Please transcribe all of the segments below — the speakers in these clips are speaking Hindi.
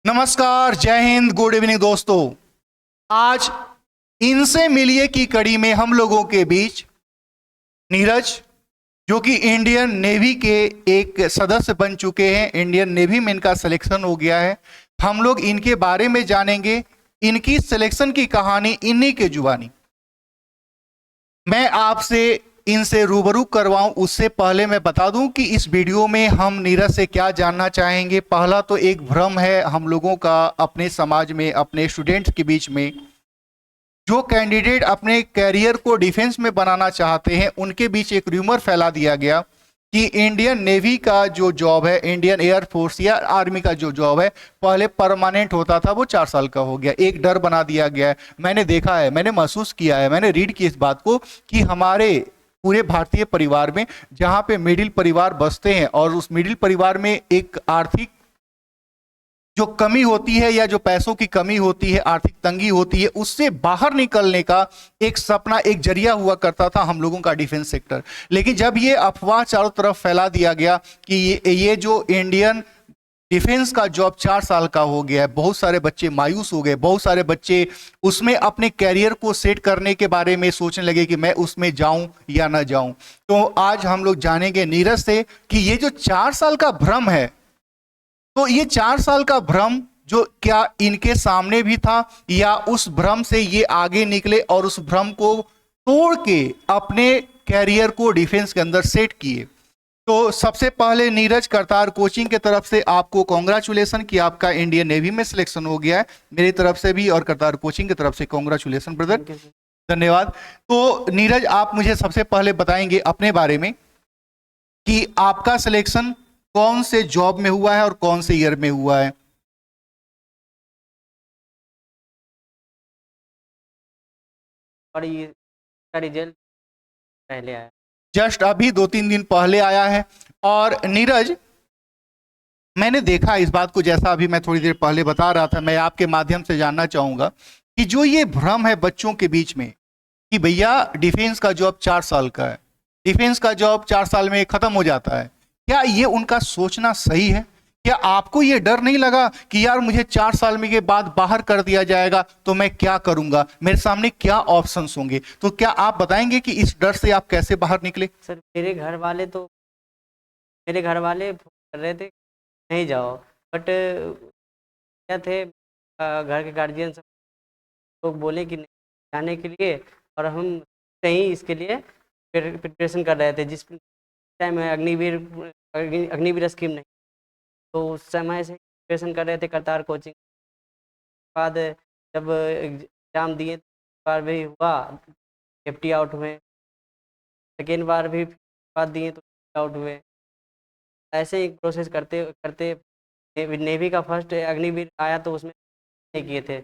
नमस्कार, जय हिंद, गुड इवनिंग दोस्तों। आज इनसे मिलिए की कड़ी में हम लोगों के बीच नीरज, जो कि इंडियन नेवी के एक सदस्य बन चुके हैं। इंडियन नेवी में इनका सिलेक्शन हो गया है। हम लोग इनके बारे में जानेंगे, इनकी सिलेक्शन की कहानी इन्हीं के जुबानी। मैं आपसे इनसे रूबरू करवाऊं उससे पहले मैं बता दूं कि इस वीडियो में हम नीरज से क्या जानना चाहेंगे। पहला तो एक भ्रम है हम लोगों का अपने समाज में, अपने स्टूडेंट्स के बीच में, जो कैंडिडेट अपने कैरियर को डिफेंस में बनाना चाहते हैं उनके बीच एक र्यूमर फैला दिया गया कि इंडियन नेवी का जो जॉब है, इंडियन एयरफोर्स या आर्मी का जो जॉब है, पहले परमानेंट होता था, वो 4 साल का हो गया। एक डर बना दिया गया है। मैंने देखा है, मैंने महसूस किया है, मैंने रीड किया इस बात को कि हमारे पूरे भारतीय परिवार में, जहां पे मिडिल परिवार बसते हैं और उस मिडिल परिवार में एक आर्थिक जो कमी होती है या जो पैसों की कमी होती है, आर्थिक तंगी होती है, उससे बाहर निकलने का एक सपना, एक जरिया हुआ करता था हम लोगों का डिफेंस सेक्टर। लेकिन जब ये अफवाह चारों तरफ फैला दिया गया कि ये जो इंडियन डिफेंस का जॉब 4 साल का हो गया है, बहुत सारे बच्चे मायूस हो गए। बहुत सारे बच्चे उसमें अपने कैरियर को सेट करने के बारे में सोचने लगे कि मैं उसमें जाऊं या ना जाऊं। तो आज हम लोग जानेंगे नीरज से कि ये जो 4 साल का भ्रम है, तो ये 4 साल का भ्रम जो क्या इनके सामने भी था या उस भ्रम से ये आगे निकले और उस भ्रम को तोड़ के अपने कैरियर को डिफेंस के अंदर सेट किए। तो सबसे पहले नीरज, करतार कोचिंग के तरफ से आपको कॉन्ग्रेचुलेसन कि आपका इंडियन नेवी में सिलेक्शन हो गया है। मेरी तरफ से भी और करतार कोचिंग की तरफ से कॉन्ग्रेचुलेसन ब्रदर, धन्यवाद। तो नीरज, आप मुझे सबसे पहले बताएंगे अपने बारे में कि आपका सिलेक्शन कौन से जॉब में हुआ है और कौन से ईयर में हुआ है। और ये का रिजल्ट पहले आया। जस्ट अभी 2-3 दिन पहले आया है। और नीरज, मैंने देखा इस बात को, जैसा अभी मैं थोड़ी देर पहले बता रहा था, मैं आपके माध्यम से जानना चाहूंगा कि जो ये भ्रम है बच्चों के बीच में कि भैया डिफेंस का जॉब 4 साल का है, डिफेंस का जॉब 4 साल में खत्म हो जाता है, क्या ये उनका सोचना सही है? क्या आपको ये डर नहीं लगा कि यार मुझे 4 साल में के बाद बाहर कर दिया जाएगा तो मैं क्या करूंगा, मेरे सामने क्या ऑप्शंस होंगे? तो क्या आप बताएंगे कि इस डर से आप कैसे बाहर निकले? सर मेरे घर वाले कर रहे थे नहीं जाओ, बट क्या थे घर के गार्जियन सब लोग बोले कि नहीं जाने के लिए, और हम नहीं इसके लिए प्रिपरेशन कर रहे थे। जिस टाइम अग्निवीर स्कीम नहीं, तो उस समय से प्रिपरेशन कर रहे थे करतार कोचिंग। बाद जब एग्जाम दिए बार भी हुआ, 50 आउट हुए। सेकेंड बार भी बाद दिए तो आउट हुए। ऐसे ही प्रोसेस करते करते नेवी का फर्स्ट अग्निवीर आया तो उसमें नहीं किए थे।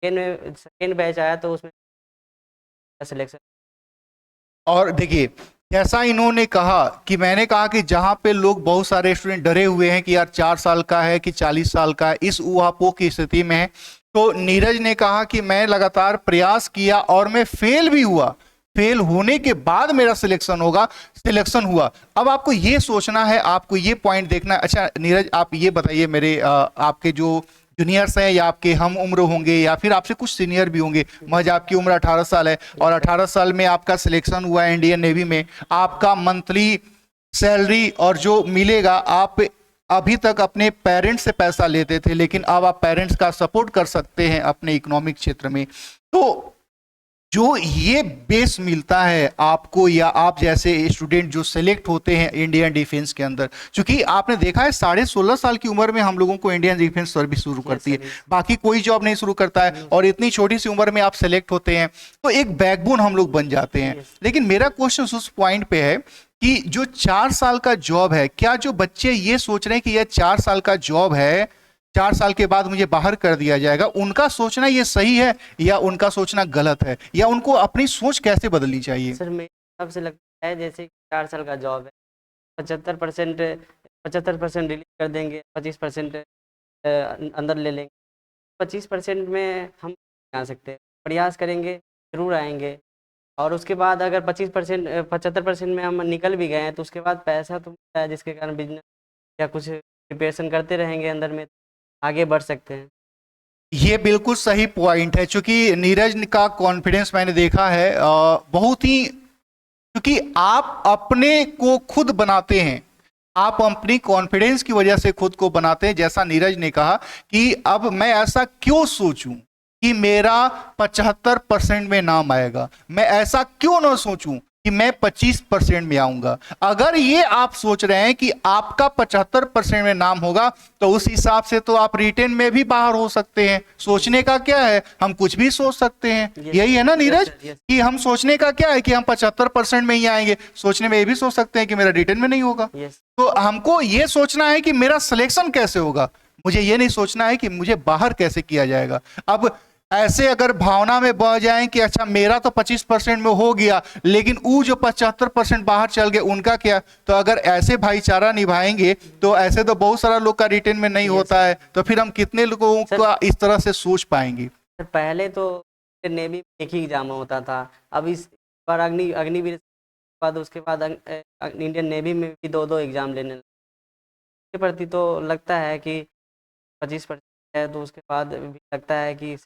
सेकेंड बैच आया तो उसमें सिलेक्शन। और देखिए, जैसा इन्होंने कहा कि मैंने कहा कि जहां पे लोग, बहुत सारे स्टूडेंट डरे हुए हैं कि यार 4 साल का है कि 40 साल का है, इस ऊहापोह की स्थिति में है, तो नीरज ने कहा कि मैं लगातार प्रयास किया और मैं फेल भी हुआ। फेल होने के बाद मेरा सिलेक्शन हुआ। अब आपको ये सोचना है, आपको ये पॉइंट देखना है। अच्छा नीरज, आप ये बताइए, मेरे आपके जो जूनियर्स हैं या आपके हम उम्र होंगे या फिर आपसे कुछ सीनियर भी होंगे, महज आपकी उम्र 18 साल है और 18 साल में आपका सिलेक्शन हुआ है इंडियन नेवी में, आपका मंथली सैलरी और जो मिलेगा, आप अभी तक अपने पेरेंट्स से पैसा लेते थे लेकिन अब आप पेरेंट्स का सपोर्ट कर सकते हैं अपने इकोनॉमिक क्षेत्र में। तो जो ये बेस मिलता है आपको या आप जैसे स्टूडेंट जो सेलेक्ट होते हैं इंडियन डिफेंस के अंदर, क्योंकि आपने देखा है 16.5 साल की उम्र में हम लोगों को इंडियन डिफेंस सर्विस शुरू करती है, बाकी कोई जॉब नहीं शुरू करता है, और इतनी छोटी सी उम्र में आप सेलेक्ट होते हैं तो एक बैकबोन हम लोग बन जाते हैं। लेकिन मेरा क्वेश्चन उस पॉइंट पे है कि जो 4 साल का जॉब है, क्या जो बच्चे ये सोच रहे हैं कि यह 4 साल का जॉब है, 4 साल के बाद मुझे बाहर कर दिया जाएगा, उनका सोचना ये सही है या उनका सोचना गलत है, या उनको अपनी सोच कैसे बदलनी चाहिए? सर मेरे हिसाब से लगता है जैसे 4 साल का जॉब है, 75% रिलीज कर देंगे, 25% अंदर ले लेंगे। 25% में हम आ सकते हैं, प्रयास करेंगे जरूर आएंगे। और उसके बाद अगर 75% में हम निकल भी गए हैं तो उसके बाद पैसा तो मिलता है, जिसके कारण बिजनेस या कुछ प्रिपरेशन करते रहेंगे अंदर में, आगे बढ़ सकते हैं। ये बिल्कुल सही पॉइंट है, क्योंकि नीरज का कॉन्फिडेंस मैंने देखा है बहुत ही, क्योंकि आप अपने को खुद बनाते हैं, आप अपनी कॉन्फिडेंस की वजह से खुद को बनाते हैं। जैसा नीरज ने कहा कि अब मैं ऐसा क्यों सोचूं कि मेरा 75% में नाम आएगा, मैं ऐसा क्यों ना सोचूं कि मैं 25% में आऊंगा। अगर ये आप सोच रहे हैं कि आपका 75% में नाम होगा, तो उस हिसाब से तो आप रिटेन में भी बाहर हो सकते हैं। सोचने का क्या है, हम कुछ भी सोच सकते हैं। Yes, यही है ना नीरज, yes, yes. कि हम सोचने का क्या है कि हम 75% में ही आएंगे। सोचने में ये भी सोच सकते हैं कि मेरा रिटेन में नहीं होगा। यस तो हमको ये सोचना है कि मेरा सिलेक्शन कैसे होगा, मुझे ये नहीं सोचना है कि मुझे बाहर कैसे किया जाएगा। अब ऐसे अगर भावना में बह जाएं कि अच्छा मेरा तो 25% में हो गया, लेकिन वो जो 75% बाहर चल गए उनका क्या, तो अगर ऐसे भाईचारा निभाएंगे तो ऐसे तो बहुत सारा लोग का रिटेन में नहीं होता है, तो फिर हम कितने लोगों का इस तरह से सोच पाएंगे। सर, पहले तो नेवी में एक ही एग्जाम होता था, अब इस बार अग्निवीर के बाद उसके बाद इंडियन नेवी में भी 2-2 एग्जाम लेने लगे। इसके प्रति तो लगता है कि 25% है, तो उसके बाद भी लगता है कि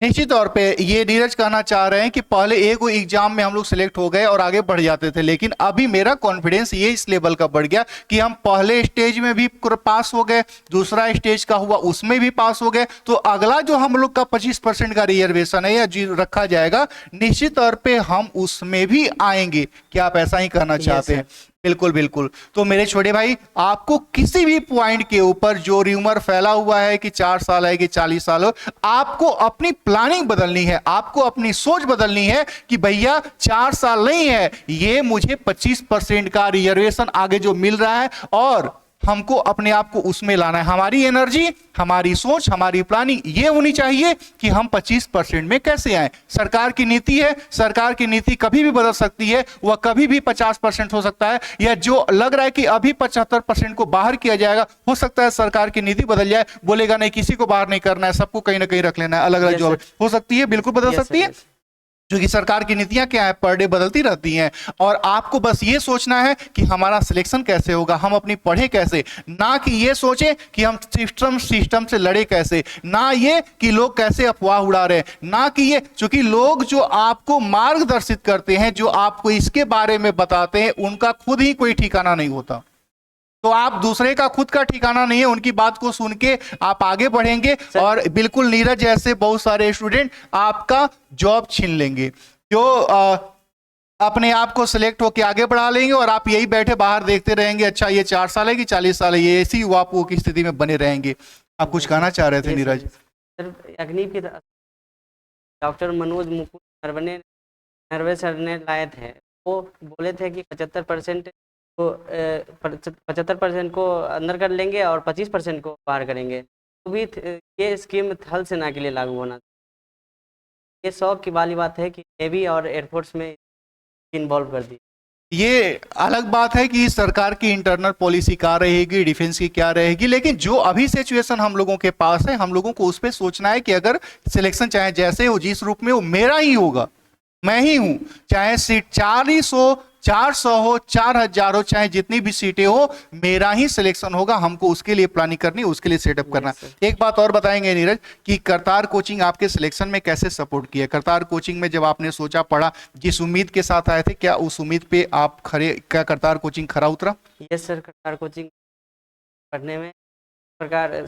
निश्चित तौर पे ये नीरज कहना चाह रहे हैं कि पहले एक एग्जाम में हम लोग सिलेक्ट हो गए और आगे बढ़ जाते थे, लेकिन अभी मेरा कॉन्फिडेंस ये इस लेवल का बढ़ गया कि हम पहले स्टेज में भी पास हो गए, दूसरा स्टेज का हुआ उसमें भी पास हो गए, तो अगला जो हम लोग का 25% का रिजर्वेशन है या रखा जाएगा, निश्चित तौर पे हम उसमें भी आएंगे। क्या आप ऐसा ही कहना चाहते हैं? बिल्कुल बिल्कुल। तो मेरे छोटे भाई, आपको किसी भी पॉइंट के ऊपर जो र्यूमर फैला हुआ है कि 4 साल है कि 40 साल हो, आपको अपनी प्लानिंग बदलनी है, आपको अपनी सोच बदलनी है कि भैया 4 साल नहीं है, ये मुझे 25% का रिजर्वेशन आगे जो मिल रहा है, और हमको अपने आप को उसमें लाना है। हमारी एनर्जी, हमारी सोच, हमारी प्लानिंग ये होनी चाहिए कि हम 25% में कैसे आए। सरकार की नीति है, सरकार की नीति कभी भी बदल सकती है, वह कभी भी 50% हो सकता है, या जो लग रहा है कि अभी 75% को बाहर किया जाएगा, हो सकता है सरकार की नीति बदल जाए, बोलेगा नहीं किसी को बाहर नहीं करना है, सबको कहीं ना कहीं रख लेना है, अलग अलग जॉब हो सकती है, बिल्कुल बदल सकती है, क्योंकि सरकार की नीतियां क्या है, पर डे बदलती रहती हैं। और आपको बस ये सोचना है कि हमारा सिलेक्शन कैसे होगा, हम अपनी पढ़े कैसे, ना कि ये सोचे कि हम सिस्टम से लड़े कैसे, ना ये कि लोग कैसे अफवाह उड़ा रहे हैं, ना कि ये, क्योंकि लोग जो आपको मार्गदर्शित करते हैं, जो आपको इसके बारे में बताते हैं, उनका खुद ही कोई ठिकाना नहीं होता। तो आप दूसरे का खुद का ठिकाना नहीं है, उनकी बात को सुन के आप आगे बढ़ेंगे, और बिल्कुल नीरज जैसे बहुत सारे स्टूडेंट आपका जॉब छीन लेंगे, जो अपने आप को सिलेक्ट होकर आगे बढ़ा लेंगे, और आप यही बैठे बाहर देखते रहेंगे, अच्छा ये 4 साल है कि 40 साल है, ये ऐसी वापो की स्थिति में बने रहेंगे। आप कुछ कहना चाह रहे थे नीरज? सर, अग्नि की doctor Manoj Mukund Norway sir ने लाए थे, वो बोले थे कि 75% को 75% को अंदर कर लेंगे और 25% को बाहर करेंगे। तो भी ये स्कीम थल सेना के लिए लागू होना, ये शौक की वाली बात है कि नेवी और एयरफोर्स में इन्वॉल्व कर दी। ये अलग बात है कि सरकार की इंटरनल पॉलिसी क्या रहेगी, डिफेंस की क्या रहेगी, लेकिन जो अभी सिचुएशन हम लोगों के पास है, हम लोगों को उस पर सोचना है कि अगर सिलेक्शन चाहे जैसे हो, जिस रूप में हो, मेरा ही होगा, मैं ही हूं, चाहे सीट 40 हो, 400 हो, 4000 हो, चाहे जितनी भी सीटें हो, मेरा ही सिलेक्शन होगा। हमको उसके लिए प्लानिंग करनी, उसके लिए सेटअप करना। एक बात और बताएंगे नीरज कि करतार कोचिंग आपके सिलेक्शन में कैसे सपोर्ट किया? करतार कोचिंग में जब आपने सोचा, पढ़ा, जिस उम्मीद के साथ आए थे, क्या उस उम्मीद पे आप खरे, क्या करतार कोचिंग खरा उतरा? यस सर, करतार कोचिंग पढ़ने में प्रकार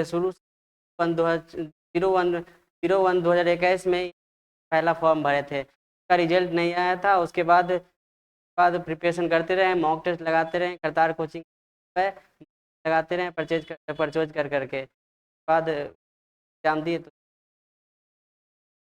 शुरू 2021 में पहला फॉर्म भरे थे, उसका रिजल्ट नहीं आया था। उसके बाद प्रिपरेशन करते रहे, मॉक टेस्ट लगाते रहे, करतार कोचिंग पे लगाते रहे, परचेज कर करके बाद एग्जाम दिए। तो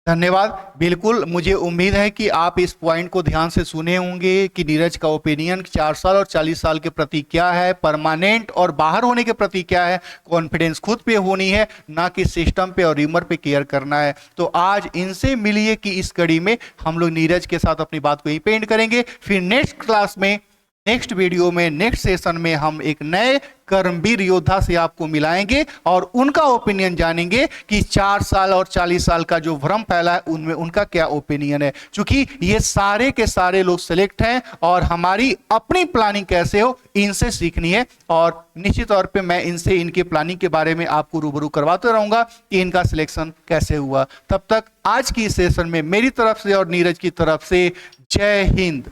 धन्यवाद। बिल्कुल, मुझे उम्मीद है कि आप इस पॉइंट को ध्यान से सुने होंगे कि नीरज का ओपिनियन 4 साल और 40 साल के प्रति क्या है, परमानेंट और बाहर होने के प्रति क्या है। कॉन्फिडेंस खुद पे होनी है, ना कि सिस्टम पे और र्यूमर पे केयर करना है। तो आज इनसे मिलिए कि इस कड़ी में हम लोग नीरज के साथ अपनी बात को यहीं पे एंड करेंगे। फिर नेक्स्ट क्लास में नेक्स्ट वीडियो में, नेक्स्ट सेशन में हम एक नए कर्मवीर योद्धा से आपको मिलाएंगे और उनका ओपिनियन जानेंगे कि 4 साल और 40 साल का जो भ्रम फैला है उनमें उनका क्या ओपिनियन है। क्योंकि ये सारे के सारे लोग सिलेक्ट हैं और हमारी अपनी प्लानिंग कैसे हो इनसे सीखनी है, और निश्चित तौर पे मैं इनसे इनके प्लानिंग के बारे में आपको रूबरू करवाते रहूंगा कि इनका सिलेक्शन कैसे हुआ। तब तक आज की सेशन में मेरी तरफ से और नीरज की तरफ से जय हिंद।